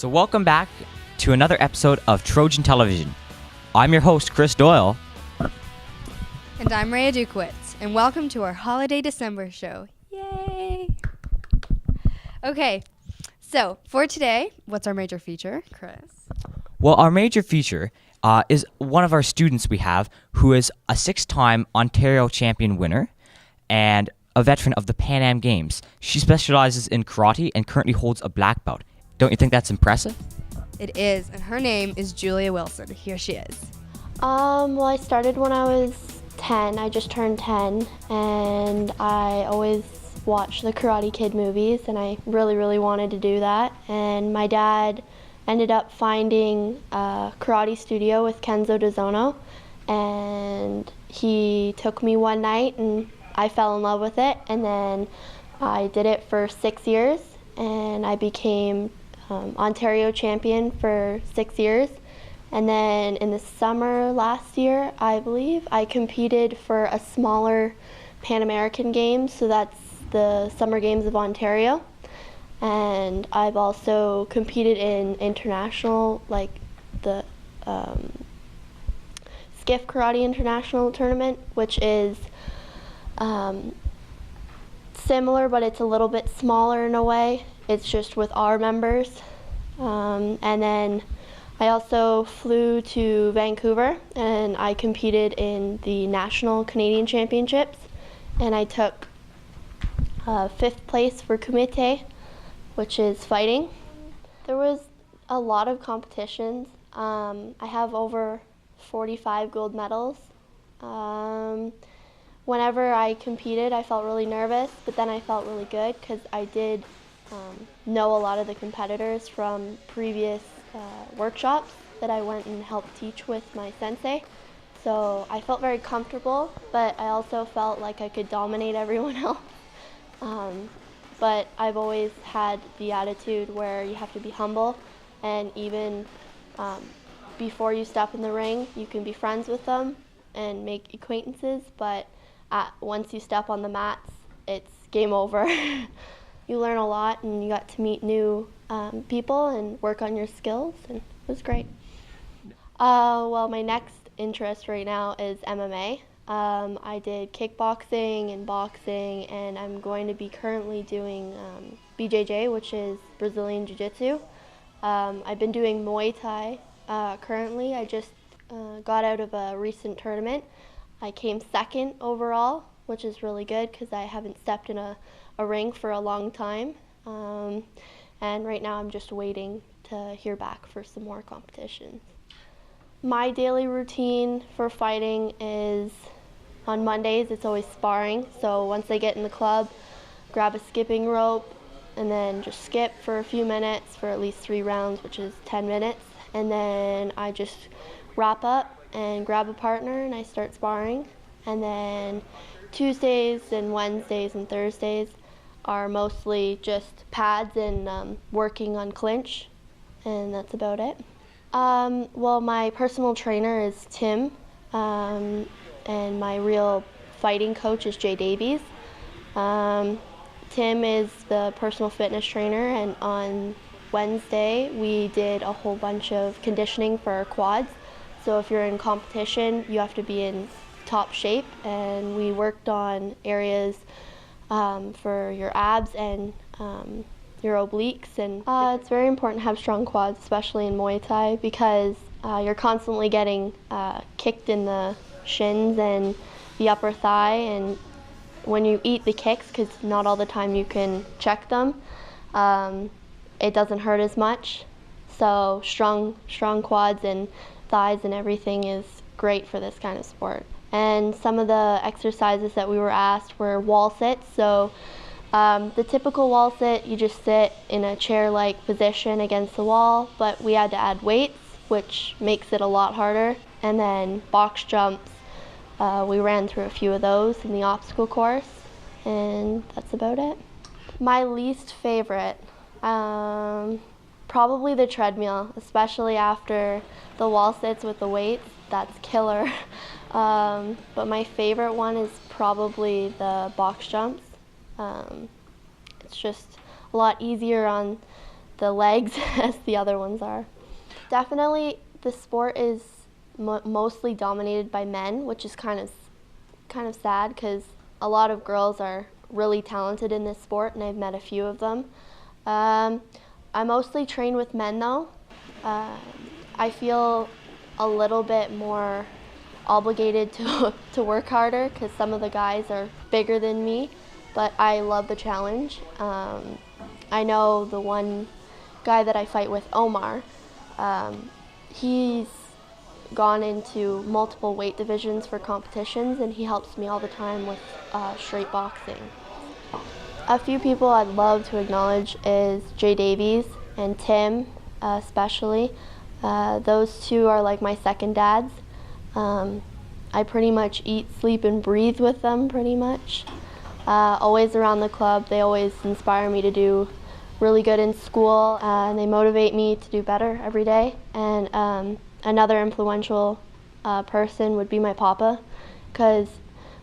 So welcome back to another episode of Trojan Television. I'm your host, Chris Doyle. And I'm Rhea Dutkiewicz, and welcome to our Holiday December show. Yay! Okay, so for today, what's our major feature, Chris? Well, our major feature is one of our students we have who is a 6-time Ontario champion winner and a veteran of the Pan Am Games. She specializes in karate and currently holds a black belt. Don't you think that's impressive? It is, and her name is Julia Wilson. Here she is. Well, I started when I was 10. I just turned 10, and I always watched the Karate Kid movies, and I really wanted to do that. And my dad ended up finding a karate studio with Kenzo Dozono, and he took me one night, and I fell in love with it. And then I did it for 6 years, and I became Ontario champion for 6 years. And then in the summer last year, I believe, I competed for a smaller Pan American Games, so that's the Summer Games of Ontario. And I've also competed in international, like the Skiff Karate International Tournament, which is similar, but it's a little bit smaller in a way. It's just with our members. And then I also flew to Vancouver, and I competed in the National Canadian Championships, and I took 5th place for Kumite, which is fighting. There was a lot of competitions. I have over 45 gold medals. Whenever I competed, I felt really nervous, but then I felt really good because I did know a lot of the competitors from previous workshops that I went and helped teach with my sensei. So I felt very comfortable, but I also felt like I could dominate everyone else. But I've always had the attitude where you have to be humble, and even before you step in the ring, you can be friends with them and make acquaintances, but once you step on the mats, it's game over. You learn a lot, and you got to meet new people and work on your skills, and it was great. Well, my next interest right now is MMA. I did kickboxing and boxing, and I'm going to be currently doing BJJ, which is Brazilian Jiu-Jitsu. I've been doing Muay Thai currently. I just got out of a recent tournament. I came 2nd overall, which is really good because I haven't stepped in a ring for a long time. And right now I'm just waiting to hear back for some more competitions. My daily routine for fighting is on Mondays, it's always sparring. So once I get in the club, grab a skipping rope and then just skip for a few minutes for at least 3 rounds, which is 10 minutes. And then I just wrap up and grab a partner and I start sparring. And then Tuesdays and Wednesdays and Thursdays are mostly just pads and working on clinch, and that's about it. Well, my personal trainer is Tim, and my real fighting coach is Jay Davies. Tim is the personal fitness trainer, and on Wednesday we did a whole bunch of conditioning for our quads. So if you're in competition, you have to be in top shape, and we worked on areas for your abs and your obliques. And it's very important to have strong quads, especially in Muay Thai, because you're constantly getting kicked in the shins and the upper thigh, and when you eat the kicks, because not all the time you can check them, it doesn't hurt as much. So strong quads and thighs and everything is great for this kind of sport. And some of the exercises that we were asked were wall sits. So the typical wall sit, you just sit in a chair-like position against the wall, but we had to add weights, which makes it a lot harder. And then box jumps, we ran through a few of those in the obstacle course, and that's about it. My least favorite, probably the treadmill, especially after the wall sits with the weights. That's killer. But my favorite one is probably the box jumps. It's just a lot easier on the legs as the other ones are. Definitely the sport is mostly dominated by men, which is kind of sad because a lot of girls are really talented in this sport, and I've met a few of them. I mostly train with men though. I feel a little bit more obligated to work harder because some of the guys are bigger than me, but I love the challenge. I know the one guy that I fight with, Omar, he's gone into multiple weight divisions for competitions, and he helps me all the time with straight boxing. A few people I'd love to acknowledge is Jay Davies and Tim, especially. Those two are like my second dads. I pretty much eat, sleep, and breathe with them pretty much. Always around the club, they always inspire me to do really good in school, and they motivate me to do better every day. And another influential person would be my papa, because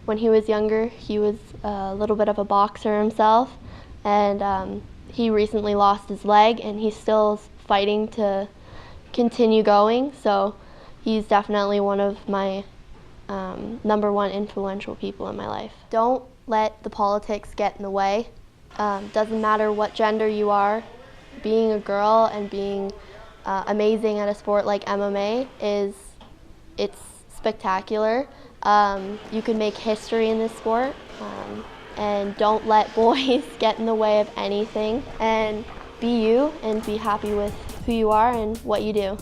when he was younger, he was a little bit of a boxer himself, and he recently lost his leg, and he's still fighting to continue going, so he's definitely one of my number one influential people in my life. Don't let the politics get in the way. Doesn't matter what gender you are, being a girl and being amazing at a sport like MMA it's spectacular. You can make history in this sport, and don't let boys get in the way of anything, and be you and be happy with who you are and what you do.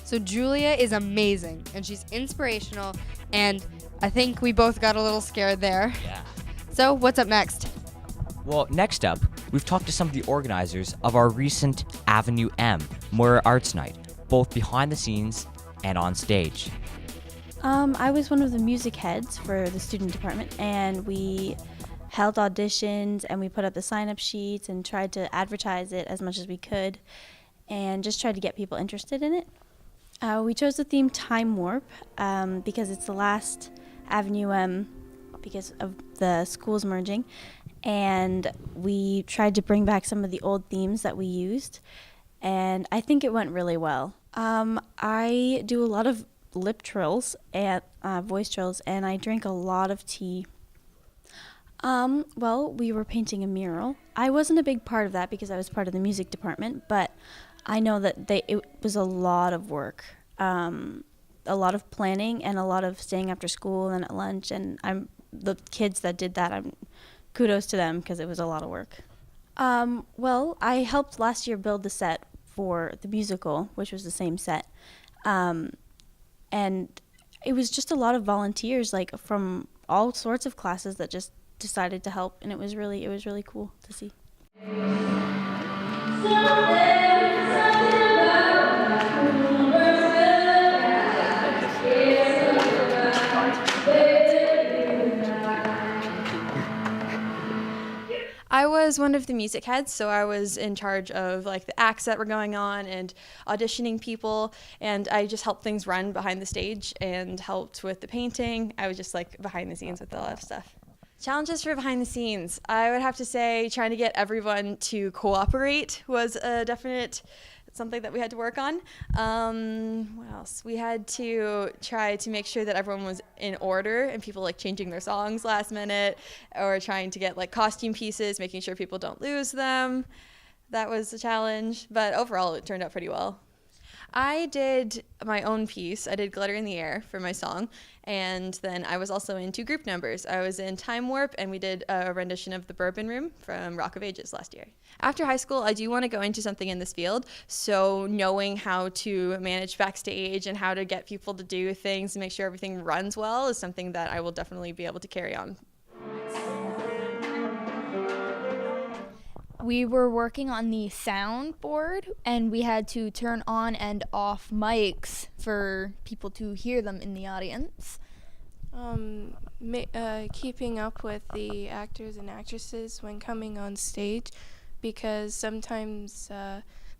So Julia is amazing, and she's inspirational, and I think we both got a little scared there. Yeah. So what's up next? Well, next up, we've talked to some of the organizers of our recent Avenue M Moira Arts Night, both behind the scenes and on stage. I was one of the music heads for the student department, and we held auditions, and we put up the sign-up sheets and tried to advertise it as much as we could, and just tried to get people interested in it. We chose the theme Time Warp because it's the last Avenue M because of the schools merging, and we tried to bring back some of the old themes that we used, and I think it went really well. I do a lot of lip trills and voice trills, and I drink a lot of tea. Well, we were painting a mural. I wasn't a big part of that because I was part of the music department, but I know that it was a lot of work, a lot of planning, and a lot of staying after school and at lunch. And the kids that did that, kudos to them because it was a lot of work. Well, I helped last year build the set for the musical, which was the same set, and it was just a lot of volunteers, like from all sorts of classes that just decided to help, and it was really cool to see. I was one of the music heads, so I was in charge of like the acts that were going on and auditioning people, and I just helped things run behind the stage and helped with the painting. I was just like behind the scenes with a lot of stuff. Challenges for behind the scenes. I would have to say trying to get everyone to cooperate was a definite something that we had to work on. What else? We had to try to make sure that everyone was in order and people like changing their songs last minute, or trying to get like costume pieces, making sure people don't lose them. That was a challenge, but overall it turned out pretty well. I did my own piece. I did Glitter in the Air for my song, and then I was also in 2 group numbers. I was in Time Warp, and we did a rendition of The Bourbon Room from Rock of Ages last year. After high school, I do want to go into something in this field, so knowing how to manage backstage and how to get people to do things and make sure everything runs well is something that I will definitely be able to carry on. We were working on the soundboard, and we had to turn on and off mics for people to hear them in the audience. Keeping up with the actors and actresses when coming on stage, because sometimes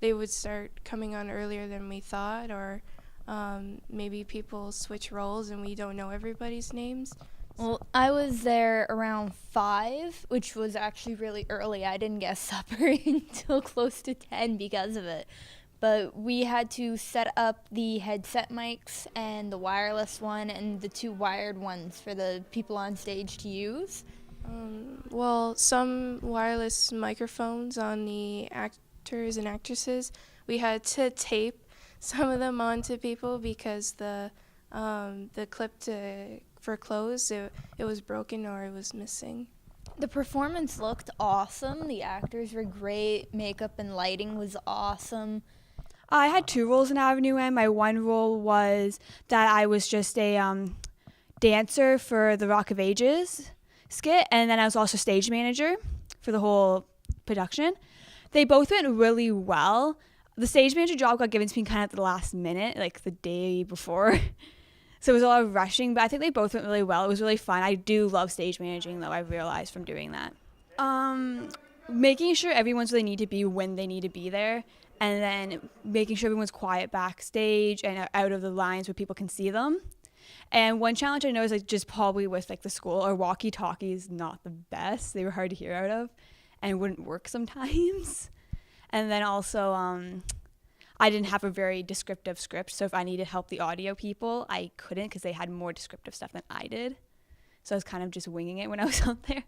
they would start coming on earlier than we thought, or maybe people switch roles and we don't know everybody's names. Well, I was there around 5, which was actually really early. I didn't get supper until close to 10 because of it. But we had to set up the headset mics and the wireless one and the 2 wired ones for the people on stage to use. Well, some wireless microphones on the actors and actresses, we had to tape some of them onto people because the clip for clothes, it was broken or it was missing. The performance looked awesome. The actors were great. Makeup and lighting was awesome. I had 2 roles in Avenue M. My one role was that I was just a dancer for the Rock of Ages skit, and then I was also stage manager for the whole production. They both went really well. The stage manager job got given to me kind of at the last minute, like the day before. So it was a lot of rushing, but I think they both went really well. It was really fun. I do love stage managing, though, I realized from doing that. Making sure everyone's where they need to be when they need to be there, and then making sure everyone's quiet backstage and out of the lines where people can see them. And one challenge I know is like just probably with like the school, our walkie-talkie is not the best. They were hard to hear out of and wouldn't work sometimes. And then also I didn't have a very descriptive script, so if I needed help the audio people, I couldn't because they had more descriptive stuff than I did. So I was kind of just winging it when I was out there.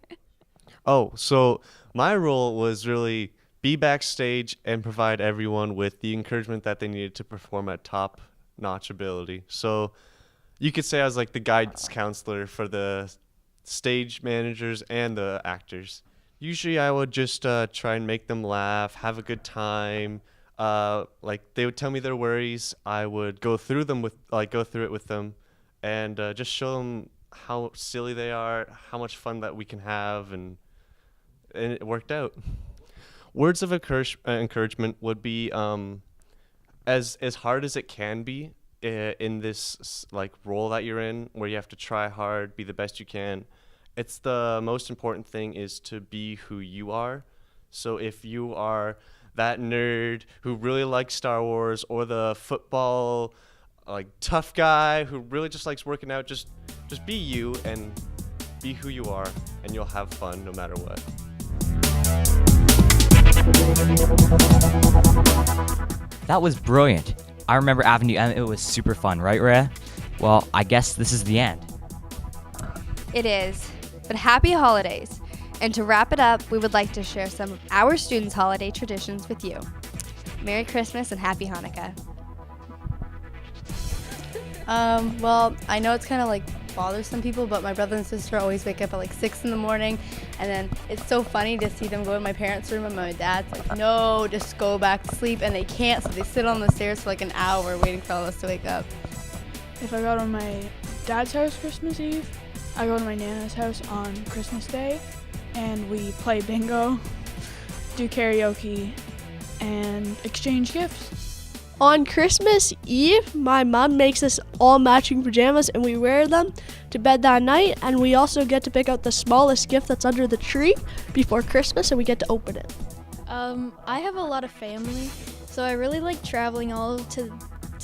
Oh, so my role was really be backstage and provide everyone with the encouragement that they needed to perform at top-notch ability. So you could say I was like the guidance counselor for the stage managers and the actors. Usually I would just try and make them laugh, have a good time. Like they would tell me their worries. I would go through it with them and just show them how silly they are, how much fun that we can have, and it worked out. Words of encouragement would be as hard as it can be in this like role that you're in, where you have to try hard, be the best you can. It's the most important thing is to be who you are. So if you are that nerd who really likes Star Wars, or the football like tough guy who really just likes working out, just be you and be who you are, and you'll have fun no matter what. That was brilliant. I remember Avenue M. It was super fun, right, Rhea? Well, I guess this is the end. It is. But happy holidays. And to wrap it up, we would like to share some of our students' holiday traditions with you. Merry Christmas and Happy Hanukkah. Well, I know it's kind of like bothers some people, but my brother and sister always wake up at like 6 in the morning, and then it's so funny to see them go to my parents' room, and my dad's like, no, just go back to sleep, and they can't, so they sit on the stairs for like an hour waiting for all of us to wake up. If I go to my dad's house Christmas Eve, I go to my Nana's house on Christmas Day, and we play bingo, do karaoke, and exchange gifts. On Christmas Eve, my mom makes us all matching pajamas, and we wear them to bed that night, and we also get to pick out the smallest gift that's under the tree before Christmas, and we get to open it. I have a lot of family, so I really like traveling all to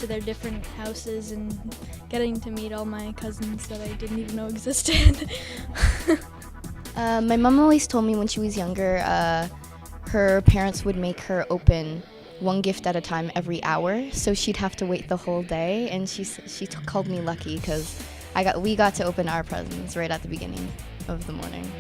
their different houses and getting to meet all my cousins that I didn't even know existed. My mom always told me when she was younger, her parents would make her open one gift at a time every hour, so she'd have to wait the whole day, and she called me lucky because we got to open our presents right at the beginning of the morning.